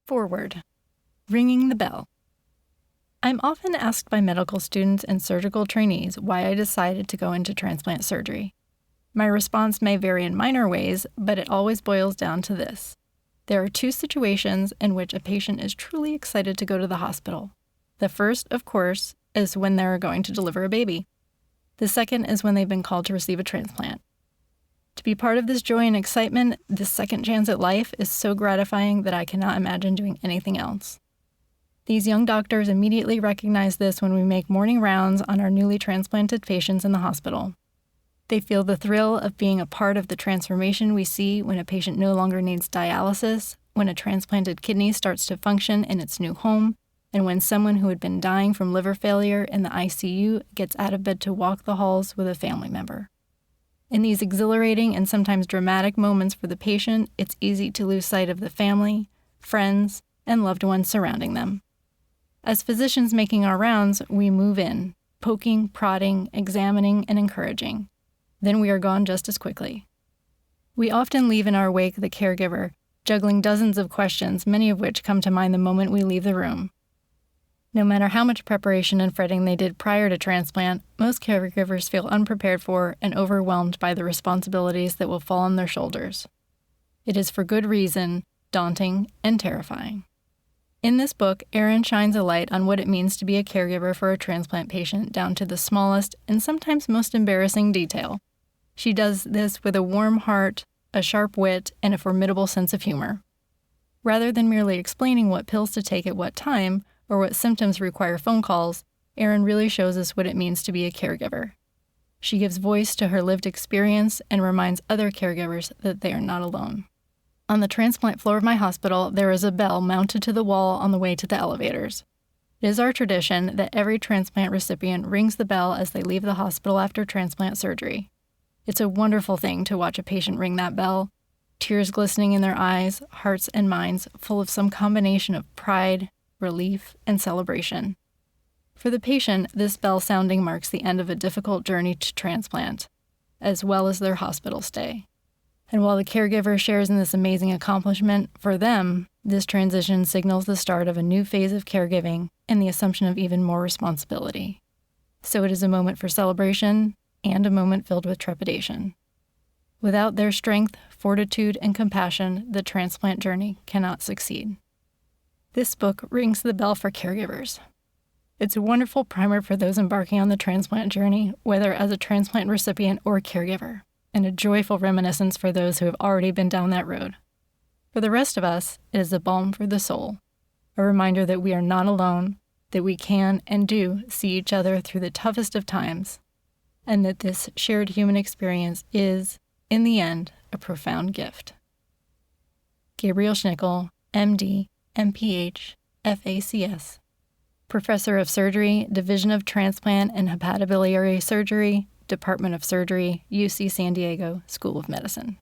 Foreword. Ringing the bell. I'm often asked by medical students and surgical trainees why I decided to go into transplant surgery. My response may vary in minor ways, but it always boils down to this. There are two situations in which a patient is truly excited to go to the hospital. The first, of course, is when they're going to deliver a baby. The second is when they've been called to receive a transplant. To be part of this joy and excitement, this second chance at life, is so gratifying that I cannot imagine doing anything else. These young doctors immediately recognize this when we make morning rounds on our newly transplanted patients in the hospital. They feel the thrill of being a part of the transformation we see when a patient no longer needs dialysis, when a transplanted kidney starts to function in its new home, and when someone who had been dying from liver failure in the ICU gets out of bed to walk the halls with a family member. In these exhilarating and sometimes dramatic moments for the patient, it's easy to lose sight of the family, friends, and loved ones surrounding them. As physicians making our rounds, we move in, poking, prodding, examining, and encouraging. Then we are gone just as quickly. We often leave in our wake the caregiver, juggling dozens of questions, many of which come to mind the moment we leave the room. No matter how much preparation and fretting they did prior to transplant, most caregivers feel unprepared for and overwhelmed by the responsibilities that will fall on their shoulders. It is for good reason, daunting and terrifying. In this book, Erin shines a light on what it means to be a caregiver for a transplant patient down to the smallest and sometimes most embarrassing detail. She does this with a warm heart, a sharp wit, and a formidable sense of humor. Rather than merely explaining what pills to take at what time or what symptoms require phone calls, Erin really shows us what it means to be a caregiver. She gives voice to her lived experience and reminds other caregivers that they are not alone. On the transplant floor of my hospital, there is a bell mounted to the wall on the way to the elevators. It is our tradition that every transplant recipient rings the bell as they leave the hospital after transplant surgery. It's a wonderful thing to watch a patient ring that bell, tears glistening in their eyes, hearts and minds full of some combination of pride, relief, and celebration. For the patient, this bell sounding marks the end of a difficult journey to transplant, as well as their hospital stay. And while the caregiver shares in this amazing accomplishment, for them, this transition signals the start of a new phase of caregiving and the assumption of even more responsibility. So it is a moment for celebration and a moment filled with trepidation. Without their strength, fortitude, and compassion, the transplant journey cannot succeed. This book rings the bell for caregivers. It's a wonderful primer for those embarking on the transplant journey, whether as a transplant recipient or caregiver, and a joyful reminiscence for those who have already been down that road. For the rest of us, it is a balm for the soul, a reminder that we are not alone, that we can and do see each other through the toughest of times, and that this shared human experience is, in the end, a profound gift. Gabriel Schnickel, MD, MPH, FACS, Professor of Surgery, Division of Transplant and Hepatobiliary Surgery, Department of Surgery, UC San Diego School of Medicine.